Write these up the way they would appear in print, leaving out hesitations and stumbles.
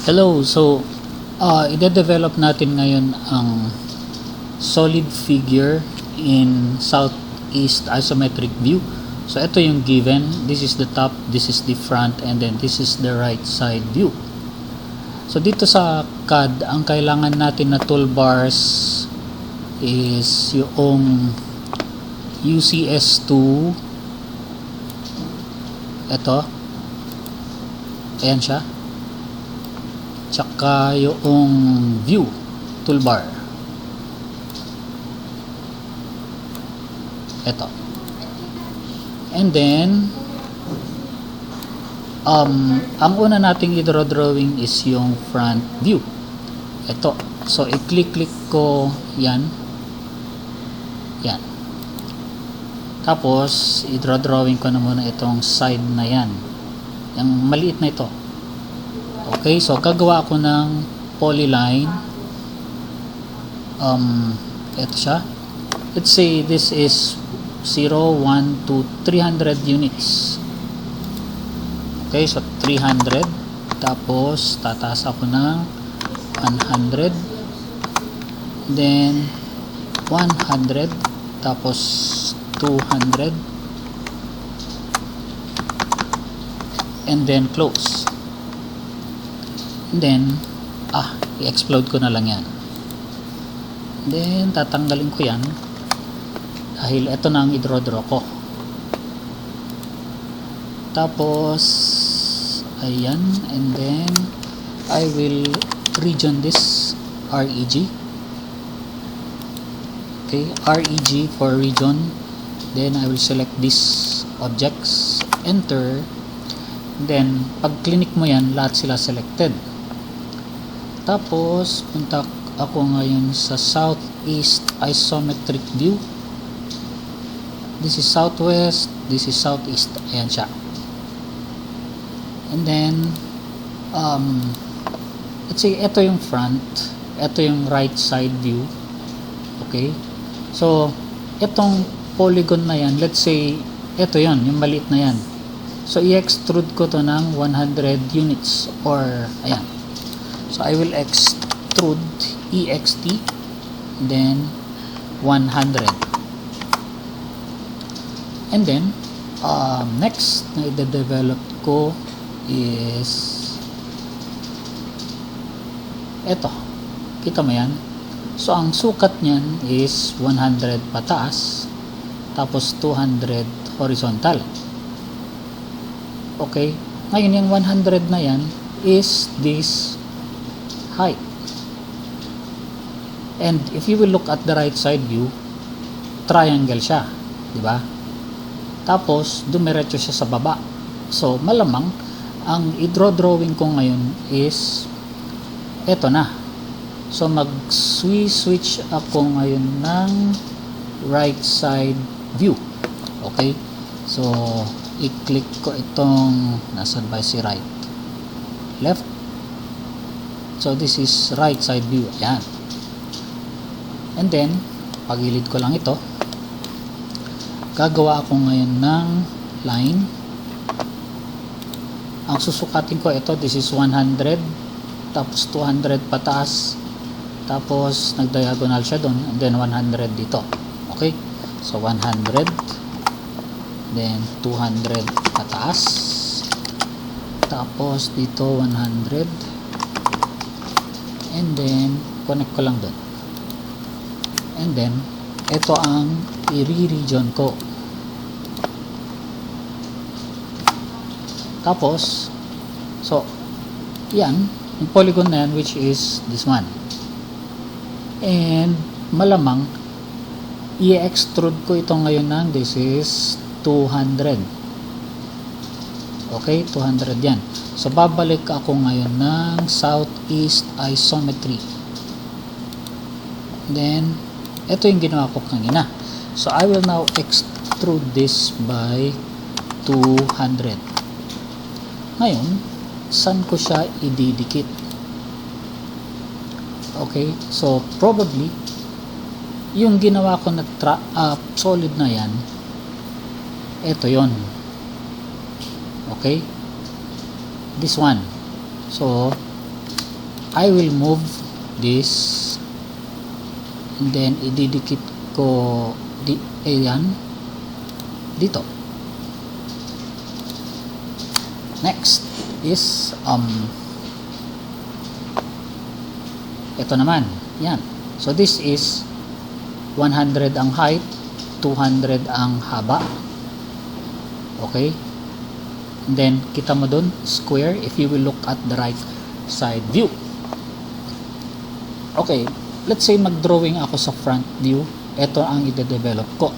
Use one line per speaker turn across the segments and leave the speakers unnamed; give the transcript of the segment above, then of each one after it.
Hello, so ide-develop natin ngayon ang solid figure in southeast isometric view. So ito yung given, this is the top, this is the front, and then this is the right side view. So dito sa CAD, ang kailangan natin na toolbars is yung UCS2, ito, ayan siya, tsaka yung view toolbar, ito, and then ang una nating i-drawing is yung front view, ito. So i-click ko yan, tapos i-drawing ko na muna itong side na yan, yung maliit na ito. Okay, so gagawa ako ng polyline. Ito siya. Let's say this is 0, 1, 2, 300 units. Okay, so 300. Tapos tataas ako ng 100. Then 100. Tapos 200. And then close. And then i-explode ko na lang yan. Then tatanggalin ko yan dahil ito na ang i-draw ko. Tapos ayan, and then I will region this REG. Okay, REG for region. Then I will select these objects, enter. Then pag click mo yan, lahat sila selected. Tapos punta ako ngayon sa southeast isometric view. This is southwest, this is southeast. Ayan siya. And then let's say ito yung front, ito yung right side view. Okay, so itong polygon na yan, let's say ito yon, yung maliit na yan. So i-extrude ko to ng 100 units, or ayan. So I will extrude EXT, then 100. And then next na i-develop ko is eto. Kita mo yan? So ang sukat niyan is 100 pataas, tapos 200 horizontal. Okay, ngayon yung 100 na yan is this height. And if you will look at the right side view, triangle siya, di ba? Tapos dumiretso siya sa baba. So malamang ang i-drawing ko ngayon is eto na. So mag-switch ako ngayon ng right side view. Okay, so i-click ko itong nasan ba si right, left. So this is right side view. Ayan. And then pagilid ko lang ito, gagawa ako ngayon ng line. Ang susukatin ko ito, this is 100, tapos 200 pataas, tapos nag-diagonal siya doon, and then 100 dito. Okay, so 100, then 200 pataas, tapos dito 100, and then connect ko lang doon. And then ito ang i-region ko. Tapos so yan yung polygon na yan, which is this one. And malamang i-extrude ko ito ngayon ng this is 200. Okay, 200 yan. So babalik ako ngayon ng southeast isometry. Then ito yung ginawa ko kanina. So I will now extrude this by 200. Ngayon, saan ko siya ididikit? Okay, so probably yung ginawa ko na solid na yan, ito yon. Okay, this one. So I will move this and then ididikit ko ayan dito. Next is ito naman, yan. So this is 100 ang height, 200 ang haba. Okay? And then kita mo dun square if you will look at the right side view. Okay, let's say mag-drawing ako sa front view. Ito ang i-develop ko.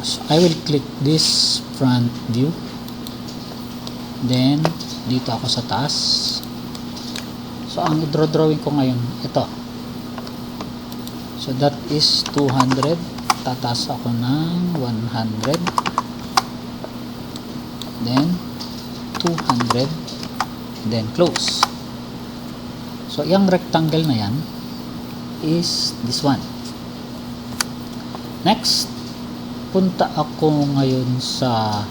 So I will click this front view. Then dito ako sa taas. So ang i-drawing ko ngayon ito. So that is 200. Tataas ako ng 100. Then 200. Then close. So yung rectangle na yan is this one. Next, punta ako ngayon sa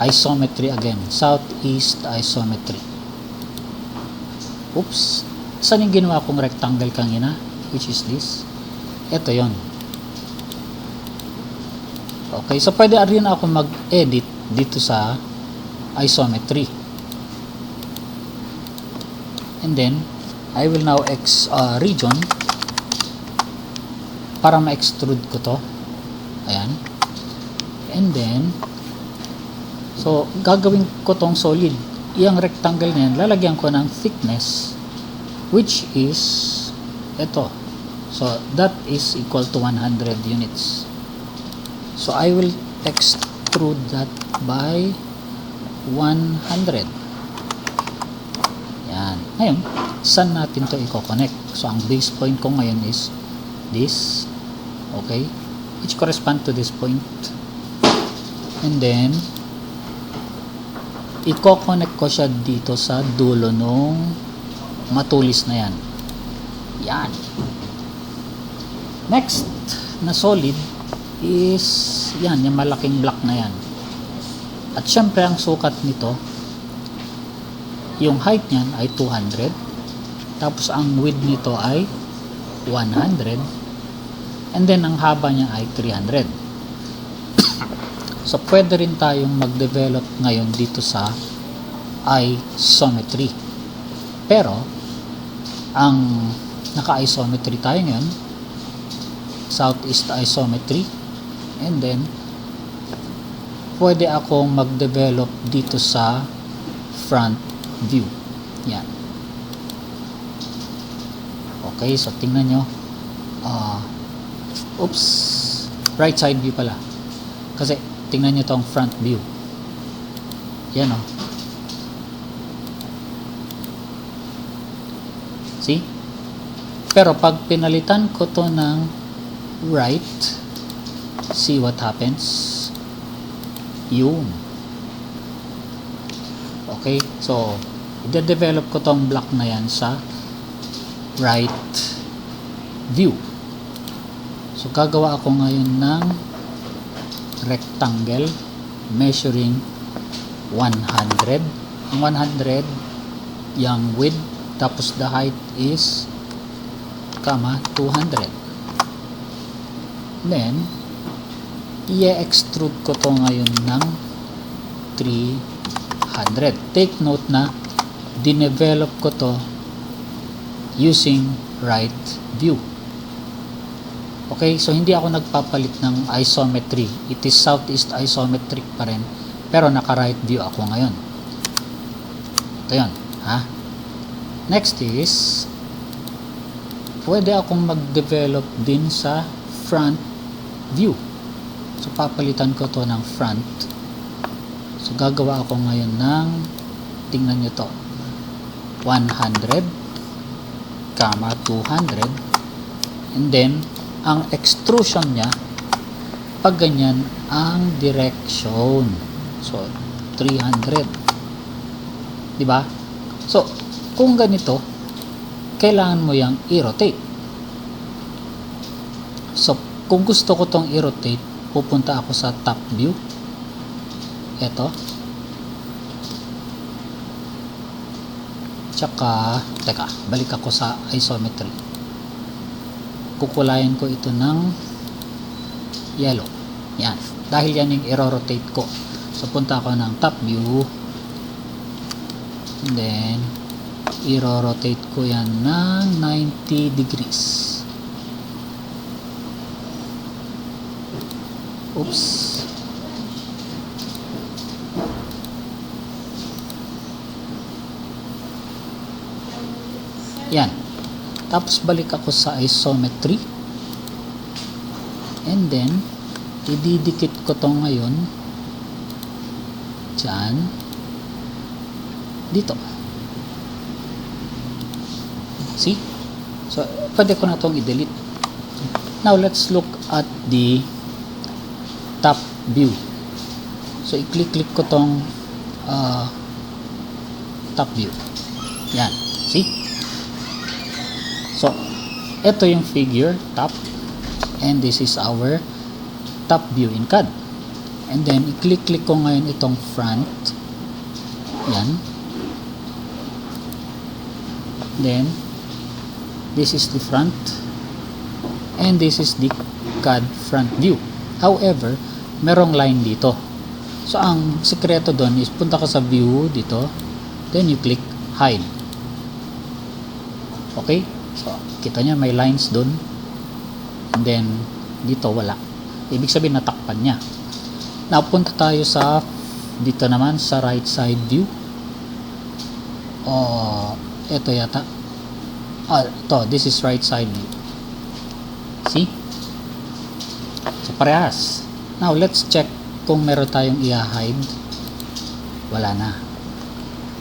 isometry again. Southeast isometry. Oops. Saan yung ginawa kong rectangle kanina? Which is this. Ito yon. Okay. So pwede rin ako mag-edit dito sa isometry. And then, I will now region para ma-extrude ko to. Ayan. And then, so, gagawin ko tong solid. Yung rectangle na yan, lalagyan ko ng thickness which is ito. So, that is equal to 100 units. So, I will extrude that by 100. Yan. Ngayon, saan natin to i-connect? So, ang base point ko ngayon is this. Okay? Which correspond to this point. And then, i-connect ko siya dito sa dulo nung matulis na yan. Yan. Next na solid is yan, yung malaking block na yan. At syempre, ang sukat nito, yung height niyan ay 200. Tapos, ang width nito ay 100. And then, ang haba niya ay 300. So, pwede rin tayong mag-develop ngayon dito sa isometry. Pero, ang naka-isometry tayo ngayon, southeast isometry. And then, pwede akong mag-develop dito sa front view. Yan. Okay, so tingnan nyo. Oops, right side view pala. Kasi tingnan nyo tong front view. Yan o. See? Pero pag pinalitan ko to ng right, see what happens? Yun. Okay, so i-develop ko tong block na yan sa right view. So gagawa ako ngayon ng rectangle measuring 100. Ang 100 yung width, tapos the height is 200. Then i-extrude ko to ngayon ng 300. Take note na dinevelop ko to using right view. Okay, so hindi ako nagpapalit ng isometry. It is southeast isometric pa rin, pero naka right view ako ngayon. Ito yun, ha? Next is, pwede akong mag-develop din sa front view. So, papalitan ko to ng front. So, gagawa ako ngayon ng, tingnan nyo to, 100, 200, and then, ang extrusion niya, pag ganyan, ang direction. So, 300. Diba? So, kung ganito, kailangan mo yang i-rotate. So, kung gusto ko tong i-rotate, pupunta ako sa top view. Ito. Tsaka, teka, balik ako sa isometry. Kukulayan ko ito ng yellow. Yan. Dahil yan yung i-rotate ko. So, punta ako ng top view. And then, i-rotate ko yan ng 90 degrees. Oops. Yan. Tapos balik ako sa isometry. And then, ididikit ko to ngayon dyan, dito. See? So, pwede ko na itong i-delete. Now, let's look at the top view. So, i-click ko tong top view. Yan. See? So, ito yung figure, top. And this is our top view in CAD. And then, i-click ko ngayon itong front. Yan. Then, this is the front. And this is the CAD front view. However, merong line dito. So, ang sekreto doon is punta ka sa view dito. Then, you click hide. Okay? So, kita nyo may lines doon. And then, dito wala. Ibig sabihin, natakpan niya. Now, punta tayo sa dito naman, sa right side view. Ito yata. Ito. This is right side view. See? So, parehas. Now, let's check kung meron tayong i-hide. Wala na.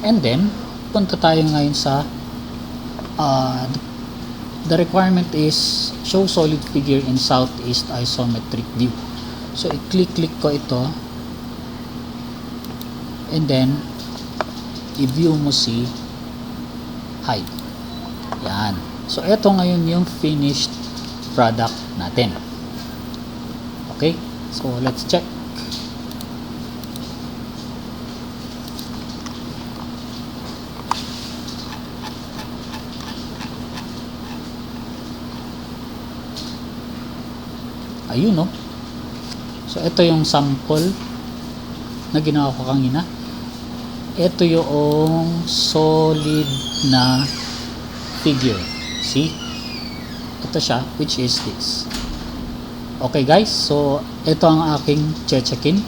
And then, punta tayo ngayon sa the requirement is show solid figure in southeast isometric view. So, i-click ko ito. And then, i-view mo si hide. Yan. So, ito ngayon yung finished product natin. Okay? So, let's check. Ayun, no? So, ito yung sample na ginawa ko kanina. Ito yung solid na figure. See? Ito siya, which is this. Okay, guys. So, ito ang aking che-check-in.